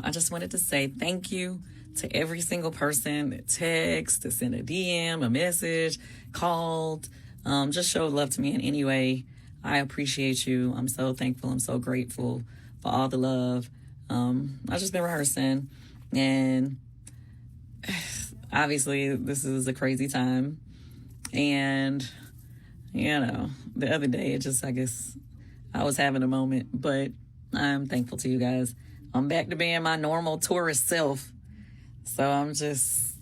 y'all. I just wanted to say thank you to every single person that texted, that sent a DM, a message, called, just showed love to me in any way. I appreciate you. I'm so thankful. I'm so grateful for all the love. I've just been rehearsing, and obviously this is a crazy time. And, the other day, I guess I was having a moment, but I'm thankful to you guys. I'm back to being my normal tourist self. So I'm just,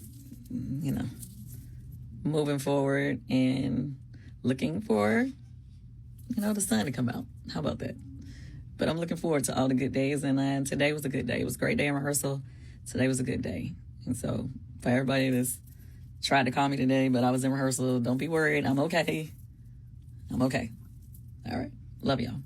moving forward and looking for, the sun to come out. How about that? But I'm looking forward to all the good days. And today was a good day. It was a great day in rehearsal. Today was a good day. And so for everybody that's tried to call me today, but I was in rehearsal, don't be worried. I'm okay. I'm okay. All right. Love y'all.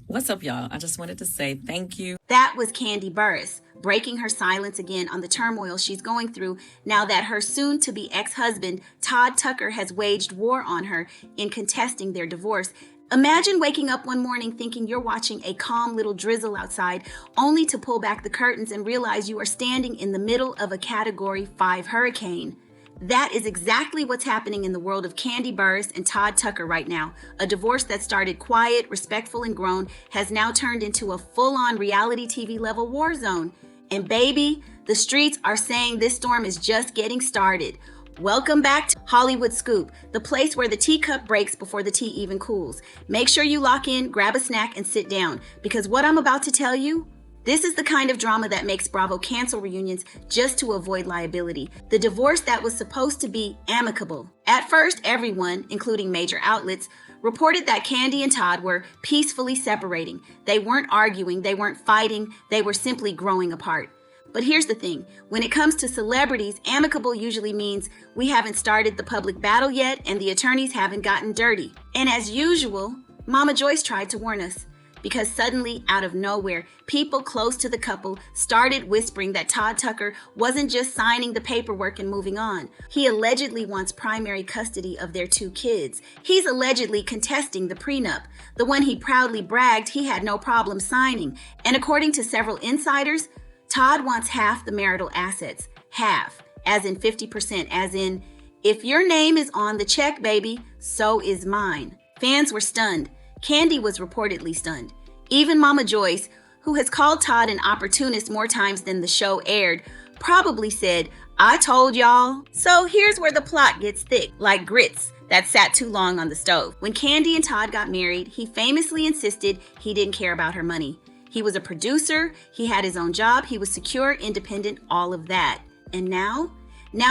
What's up, y'all? I just wanted to say thank you. That was Kandi Burruss, breaking her silence again on the turmoil she's going through now that her soon-to-be ex-husband, Todd Tucker, has waged war on her in contesting their divorce. Imagine waking up one morning thinking you're watching a calm little drizzle outside, only to pull back the curtains and realize you are standing in the middle of a Category 5 hurricane. That is exactly what's happening in the world of Kandi Burruss and Todd Tucker right now. A divorce that started quiet, respectful, and grown has now turned into a full-on reality TV level war zone. And baby, the streets are saying this storm is just getting started. Welcome back to Hollywood Scoop, the place where the teacup breaks before the tea even cools. Make sure you lock in, grab a snack, and sit down, because what I'm about to tell you, this is the kind of drama that makes Bravo cancel reunions just to avoid liability. The divorce that was supposed to be amicable. At first, everyone, including major outlets, reported that Kandi and Todd were peacefully separating. They weren't arguing, they weren't fighting, they were simply growing apart. But here's the thing, when it comes to celebrities, amicable usually means we haven't started the public battle yet and the attorneys haven't gotten dirty. And as usual, Mama Joyce tried to warn us. Because suddenly, out of nowhere, people close to the couple started whispering that Todd Tucker wasn't just signing the paperwork and moving on. He allegedly wants primary custody of their 2 kids. He's allegedly contesting the prenup, the one he proudly bragged he had no problem signing. And according to several insiders, Todd wants half the marital assets. Half, as in 50%, as in, if your name is on the check, baby, so is mine. Fans were stunned. Kandi was reportedly stunned. Even Mama Joyce, who has called Todd an opportunist more times than the show aired, probably said, "I told y'all." So here's where the plot gets thick, like grits that sat too long on the stove. When Kandi and Todd got married, he famously insisted he didn't care about her money. He was a producer, he had his own job, he was secure, independent, all of that. And now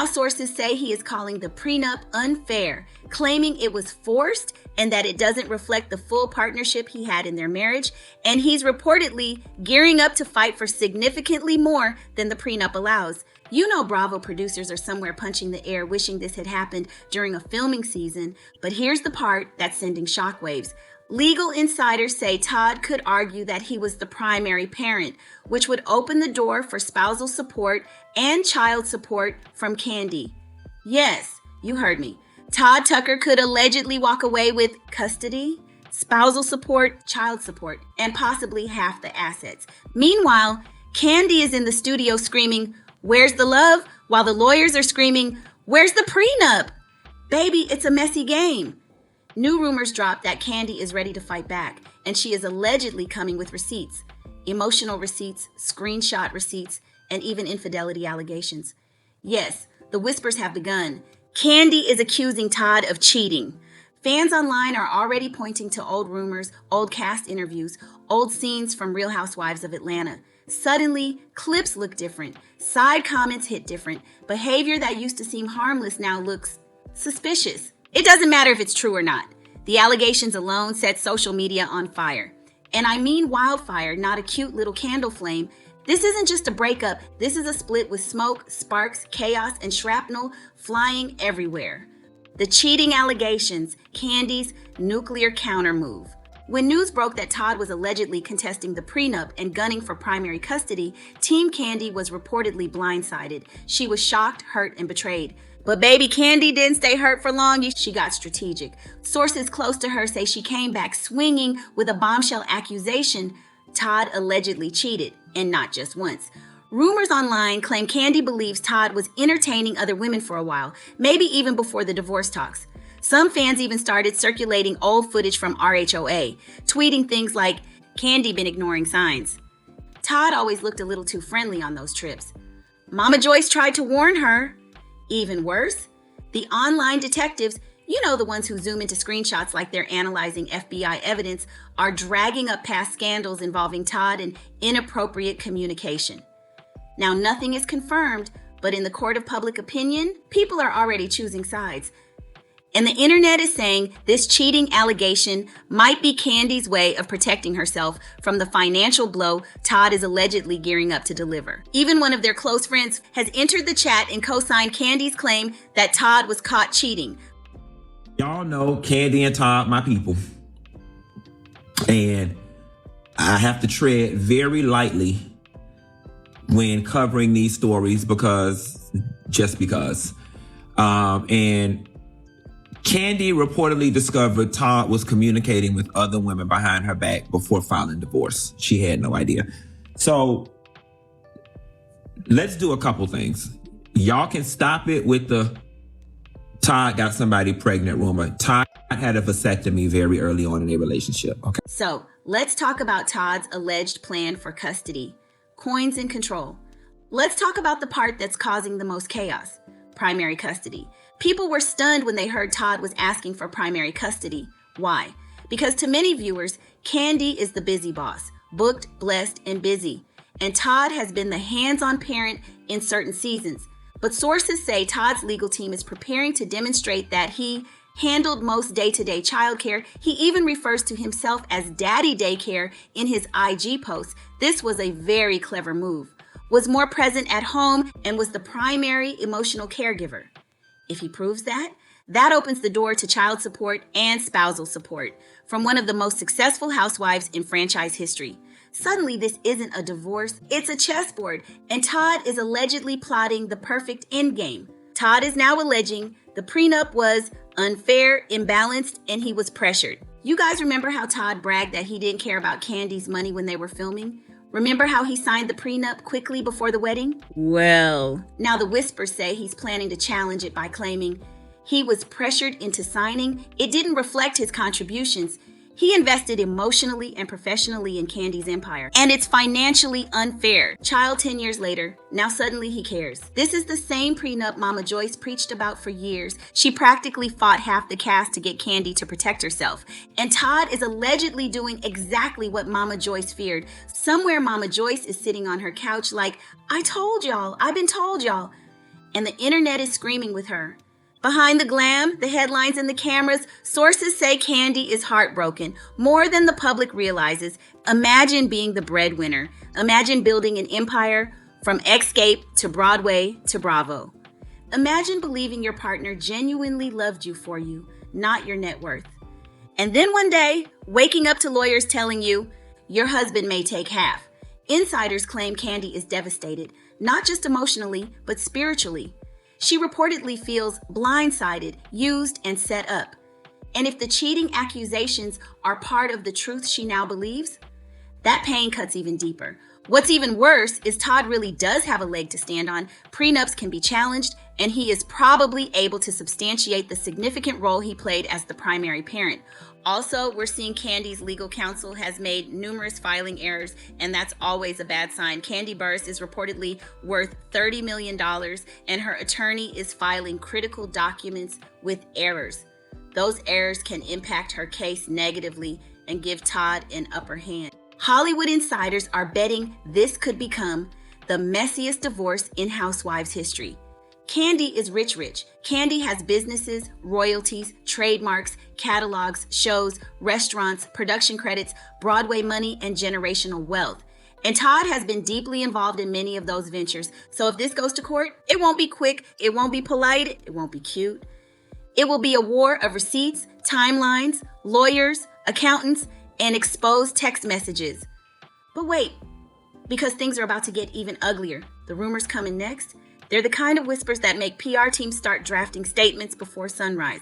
sources say he is calling the prenup unfair, claiming it was forced and that it doesn't reflect the full partnership he had in their marriage, and he's reportedly gearing up to fight for significantly more than the prenup allows. You know Bravo producers are somewhere punching the air wishing this had happened during a filming season, but here's the part that's sending shockwaves. Legal insiders say Todd could argue that he was the primary parent, which would open the door for spousal support and child support from Kandi. Yes, you heard me. Todd Tucker could allegedly walk away with custody, spousal support, child support, and possibly half the assets. Meanwhile, Kandi is in the studio screaming, "Where's the love?" while the lawyers are screaming, "Where's the prenup?" Baby, it's a messy game. New rumors drop that Kandi is ready to fight back, and she is allegedly coming with receipts. Emotional receipts, screenshot receipts, and even infidelity allegations. Yes, the whispers have begun. Kandi is accusing Todd of cheating. Fans online are already pointing to old rumors, old cast interviews, old scenes from Real Housewives of Atlanta. Suddenly, clips look different, side comments hit different, behavior that used to seem harmless now looks suspicious. It doesn't matter if it's true or not. The allegations alone set social media on fire. And I mean wildfire, not a cute little candle flame. This isn't just a breakup. This is a split with smoke, sparks, chaos, and shrapnel flying everywhere. The cheating allegations, Kandi's nuclear countermove. When news broke that Todd was allegedly contesting the prenup and gunning for primary custody, Team Kandi was reportedly blindsided. She was shocked, hurt, and betrayed. But baby Kandi didn't stay hurt for long. She got strategic. Sources close to her say she came back swinging with a bombshell accusation. Todd allegedly cheated, and not just once. Rumors online claim Kandi believes Todd was entertaining other women for a while, maybe even before the divorce talks. Some fans even started circulating old footage from RHOA, tweeting things like, "Kandi been ignoring signs." Todd always looked a little too friendly on those trips. Mama Joyce tried to warn her. Even worse, the online detectives, you know, the ones who zoom into screenshots like they're analyzing FBI evidence, are dragging up past scandals involving Todd and inappropriate communication. Now, nothing is confirmed, but in the court of public opinion, people are already choosing sides. And the internet is saying this cheating allegation might be Kandi's way of protecting herself from the financial blow Todd is allegedly gearing up to deliver. Even one of their close friends has entered the chat and co-signed Kandi's claim that Todd was caught cheating. Y'all know Kandi and Todd, my people. And I have to tread very lightly when covering these stories because. And Kandi reportedly discovered Todd was communicating with other women behind her back before filing divorce. She had no idea. So let's do a couple things. Y'all can stop it with the Todd got somebody pregnant rumor. Todd had a vasectomy very early on in their relationship. Okay. So let's talk about Todd's alleged plan for custody. Coins and control. Let's talk about the part that's causing the most chaos. Primary custody. People were stunned when they heard Todd was asking for primary custody. Why? Because to many viewers, Kandi is the busy boss, booked, blessed, and busy. And Todd has been the hands-on parent in certain seasons. But sources say Todd's legal team is preparing to demonstrate that he handled most day-to-day childcare. He even refers to himself as Daddy Daycare in his IG posts. This was a very clever move. Was more present at home and was the primary emotional caregiver. If he proves that, that opens the door to child support and spousal support from one of the most successful housewives in franchise history. Suddenly, this isn't a divorce, it's a chessboard, and Todd is allegedly plotting the perfect endgame. Todd is now alleging the prenup was unfair, imbalanced, and he was pressured. You guys remember how Todd bragged that he didn't care about Kandi's money when they were filming? Remember how he signed the prenup quickly before the wedding? Well, now the whispers say he's planning to challenge it by claiming he was pressured into signing. It didn't reflect his contributions. He invested emotionally and professionally in Kandi's empire, and it's financially unfair. Child 10 years later, now suddenly he cares. This is the same prenup Mama Joyce preached about for years. She practically fought half the cast to get Kandi to protect herself. And Todd is allegedly doing exactly what Mama Joyce feared. Somewhere Mama Joyce is sitting on her couch like, "I told y'all, I've been told y'all." And the internet is screaming with her. Behind the glam, the headlines, and the cameras, sources say Kandi is heartbroken, more than the public realizes. Imagine being the breadwinner. Imagine building an empire from Escape to Broadway to Bravo. Imagine believing your partner genuinely loved you for you, not your net worth. And then one day, waking up to lawyers telling you, your husband may take half. Insiders claim Kandi is devastated, not just emotionally, but spiritually. She reportedly feels blindsided, used, and set up. And if the cheating accusations are part of the truth she now believes, that pain cuts even deeper. What's even worse is Todd really does have a leg to stand on. Prenups can be challenged, and he is probably able to substantiate the significant role he played as the primary parent. Also, we're seeing Kandi's legal counsel has made numerous filing errors, and that's always a bad sign. Kandi Burruss is reportedly worth $30 million, and her attorney is filing critical documents with errors. Those errors can impact her case negatively and give Todd an upper hand. Hollywood insiders are betting this could become the messiest divorce in Housewives history. Kandi is rich. Kandi has businesses, royalties, trademarks, catalogs, shows, restaurants, production credits, Broadway money, and generational wealth. And Todd has been deeply involved in many of those ventures. So if this goes to court, it won't be quick, it won't be polite, it won't be cute. It will be a war of receipts, timelines, lawyers, accountants, and exposed text messages. But wait, because things are about to get even uglier. The rumors coming next. They're the kind of whispers that make PR teams start drafting statements before sunrise.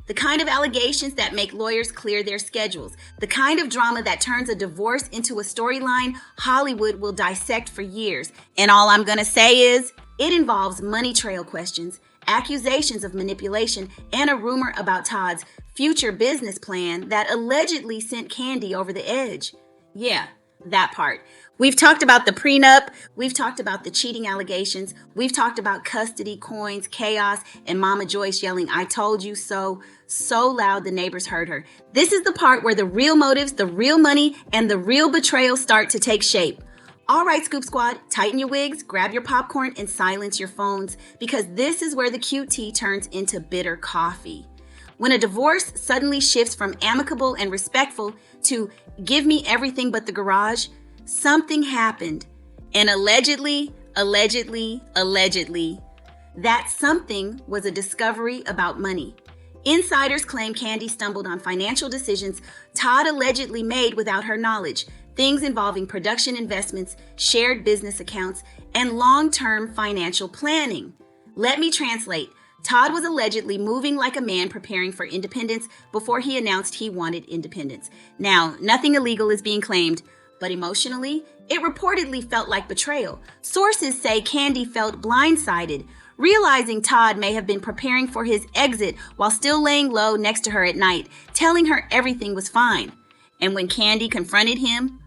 The kind of allegations that make lawyers clear their schedules. The kind of drama that turns a divorce into a storyline Hollywood will dissect for years. And all I'm gonna say is, it involves money trail questions, accusations of manipulation, and a rumor about Todd's future business plan that allegedly sent Kandi over the edge. Yeah, that part. We've talked about the prenup, we've talked about the cheating allegations, we've talked about custody, coins, chaos, and Mama Joyce yelling, "I told you so," so loud the neighbors heard her. This is the part where the real motives, the real money, and the real betrayal start to take shape. All right, Scoop Squad, tighten your wigs, grab your popcorn, and silence your phones, because this is where the cute tea turns into bitter coffee. When a divorce suddenly shifts from amicable and respectful to give me everything but the garage, something happened. And allegedly, that something was a discovery about money. Insiders claim Kandi stumbled on financial decisions Todd allegedly made without her knowledge, things involving production investments, shared business accounts, and long-term financial planning. Let me translate. Todd was allegedly moving like a man preparing for independence before he announced he wanted independence. Now, nothing illegal is being claimed, but emotionally, it reportedly felt like betrayal. Sources say Kandi felt blindsided, realizing Todd may have been preparing for his exit while still laying low next to her at night, telling her everything was fine. And when Kandi confronted him,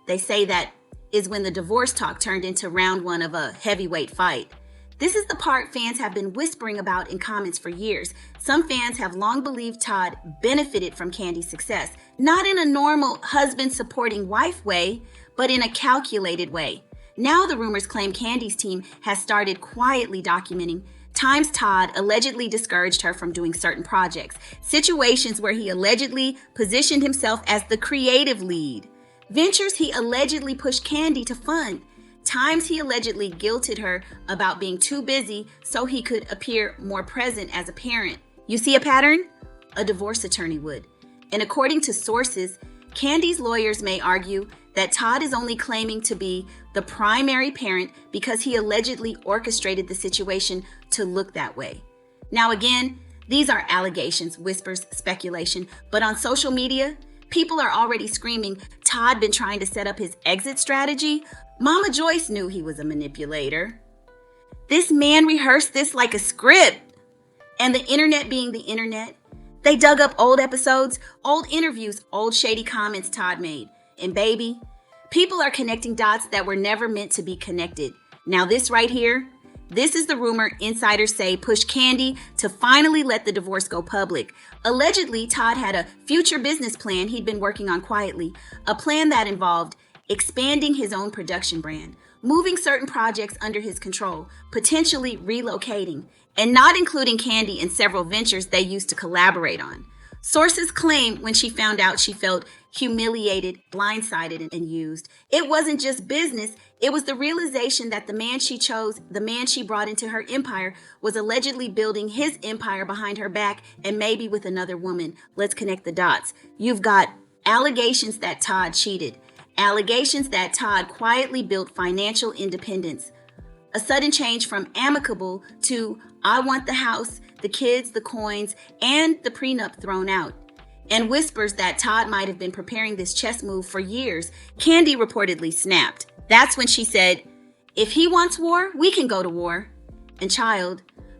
they say that is when the divorce talk turned into round one of a heavyweight fight. This is the part fans have been whispering about in comments for years. Some fans have long believed Todd benefited from Kandi's success, not in a normal husband-supporting wife way, but in a calculated way. Now the rumors claim Kandi's team has started quietly documenting times Todd allegedly discouraged her from doing certain projects, situations where he allegedly positioned himself as the creative lead, ventures he allegedly pushed Kandi to fund, times he allegedly guilted her about being too busy so he could appear more present as a parent. You see a pattern? A divorce attorney would. And according to sources, Kandi's lawyers may argue that Todd is only claiming to be the primary parent because he allegedly orchestrated the situation to look that way. Now again, these are allegations, whispers, speculation, but on social media, people are already screaming, Todd been trying to set up his exit strategy. Mama Joyce knew he was a manipulator. This man rehearsed this like a script. And the internet being the internet, they dug up old episodes, old interviews, old shady comments Todd made. And baby, people are connecting dots that were never meant to be connected. Now this right here, this is the rumor insiders say pushed Kandi to finally let the divorce go public. Allegedly, Todd had a future business plan he'd been working on quietly, a plan that involved expanding his own production brand, moving certain projects under his control, potentially relocating, and not including Kandi in several ventures they used to collaborate on. Sources claim when she found out she felt humiliated, blindsided, and used. It wasn't just business, it was the realization that the man she chose, the man she brought into her empire, was allegedly building his empire behind her back and maybe with another woman. Let's connect the dots. You've got allegations that Todd cheated, allegations that Todd quietly built financial independence, a sudden change from amicable to I want the house, the kids, the coins, and the prenup thrown out, and whispers that Todd might have been preparing this chess move for years. Kandi reportedly snapped. That's when she said, if he wants war, we can go to war. And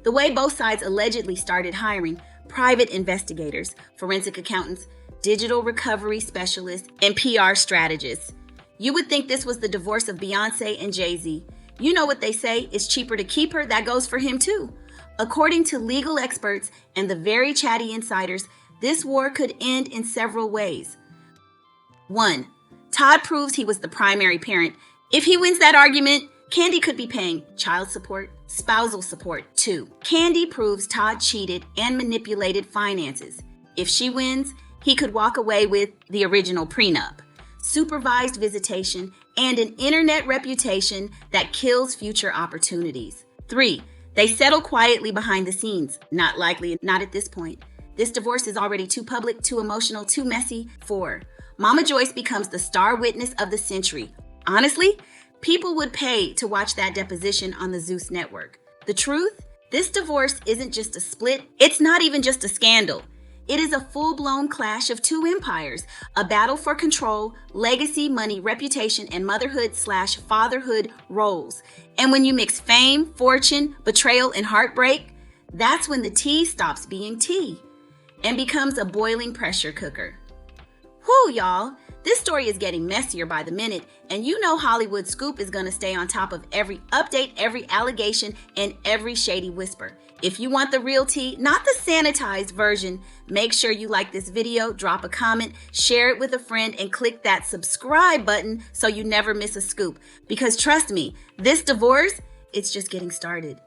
the way both sides allegedly started hiring private investigators, forensic accountants, digital recovery specialists, and PR strategists. You would think this was the divorce of Beyonce and Jay-Z. You know what they say, it's cheaper to keep her, that goes for him too. According to legal experts and the very chatty insiders, this war could end in several ways. 1. Todd proves he was the primary parent. If he wins that argument, Kandi could be paying child support, spousal support. 2. Kandi proves Todd cheated and manipulated finances. If she wins, he could walk away with the original prenup, supervised visitation, and an internet reputation that kills future opportunities. 3. They settle quietly behind the scenes. Not likely, not at this point. This divorce is already too public, too emotional, too messy. 4. Mama Joyce becomes the star witness of the century. Honestly, people would pay to watch that deposition on the Zeus network. The truth? This divorce isn't just a split, it's not even just a scandal. It is a full-blown clash of two empires, a battle for control, legacy, money, reputation, and motherhood/fatherhood roles. And when you mix fame, fortune, betrayal, and heartbreak, that's when the tea stops being tea and becomes a boiling pressure cooker. Whew, y'all. This story is getting messier by the minute, and you know Hollywood Scoop is going to stay on top of every update, every allegation, and every shady whisper. If you want the real tea, not the sanitized version, make sure you like this video, drop a comment, share it with a friend, and click that subscribe button so you never miss a scoop. Because trust me, this divorce, it's just getting started.